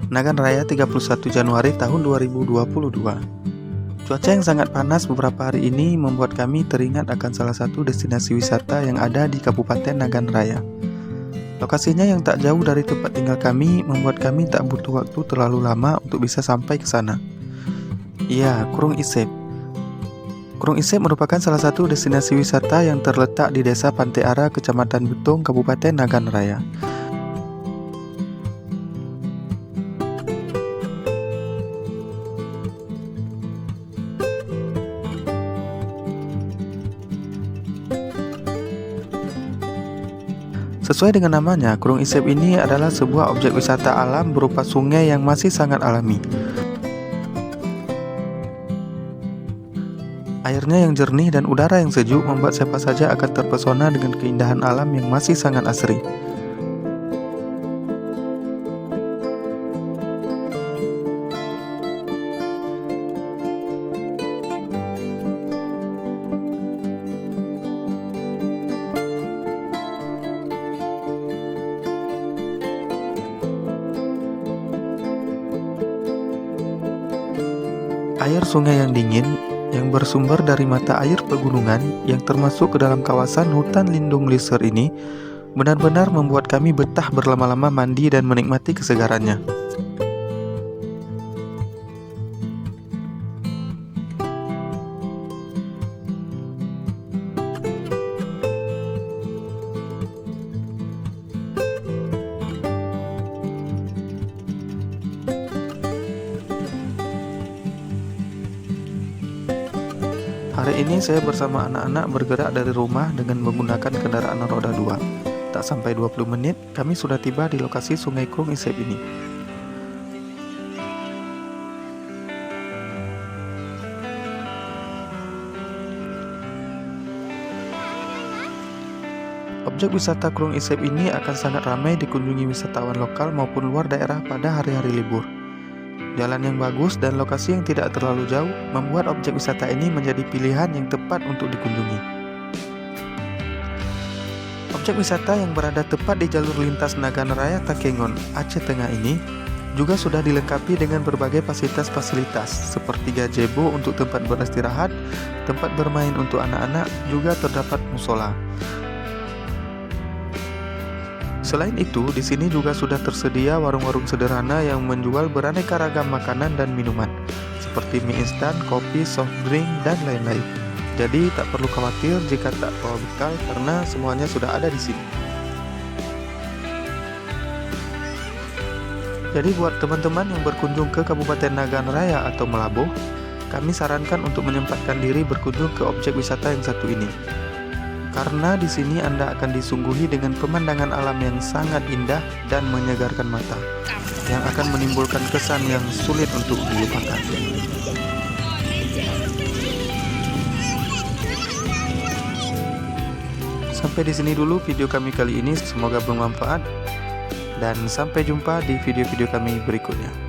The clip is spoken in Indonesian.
Nagan Raya 31 Januari tahun 2022. Cuaca yang sangat panas beberapa hari ini membuat kami teringat akan salah satu destinasi wisata yang ada di Kabupaten Nagan Raya. Lokasinya yang tak jauh dari tempat tinggal kami membuat kami tak butuh waktu terlalu lama untuk bisa sampai ke sana. Iya, Kurung Isep. Kurung Isep merupakan salah satu destinasi wisata yang terletak di Desa Pantai Ara, Kecamatan Betung, Kabupaten Nagan Raya. Sesuai dengan namanya, Kurung Isep ini adalah sebuah objek wisata alam berupa sungai yang masih sangat alami. Airnya yang jernih dan udara yang sejuk membuat siapa saja akan terpesona dengan keindahan alam yang masih sangat asri. Air sungai yang dingin yang bersumber dari mata air pegunungan yang termasuk ke dalam kawasan hutan lindung Liser ini benar-benar membuat kami betah berlama-lama mandi dan menikmati kesegarannya. Hari ini saya bersama anak-anak bergerak dari rumah dengan menggunakan kendaraan roda 2. Tak sampai 20 menit, kami sudah tiba di lokasi Sungai Kurung Isep ini. Objek wisata Kurung Isep ini akan sangat ramai dikunjungi wisatawan lokal maupun luar daerah pada hari-hari libur. Jalan yang bagus dan lokasi yang tidak terlalu jauh membuat objek wisata ini menjadi pilihan yang tepat untuk dikunjungi. Objek wisata yang berada tepat di jalur lintas Nagan Raya Takengon, Aceh Tengah ini juga sudah dilengkapi dengan berbagai fasilitas seperti gazebo untuk tempat beristirahat, tempat bermain untuk anak-anak, juga terdapat musola. Selain itu, di sini juga sudah tersedia warung-warung sederhana yang menjual beraneka ragam makanan dan minuman, seperti mie instan, kopi, soft drink, dan lain-lain. Jadi tak perlu khawatir jika tak bawa bekal karena semuanya sudah ada di sini. Jadi buat teman-teman yang berkunjung ke Kabupaten Nagan Raya atau Melaboh, kami sarankan untuk menyempatkan diri berkunjung ke objek wisata yang satu ini. Karena di sini Anda akan disungguhi dengan pemandangan alam yang sangat indah dan menyegarkan mata, yang akan menimbulkan kesan yang sulit untuk dilupakan. Sampai di sini dulu video kami kali ini, semoga bermanfaat dan sampai jumpa di video-video kami berikutnya.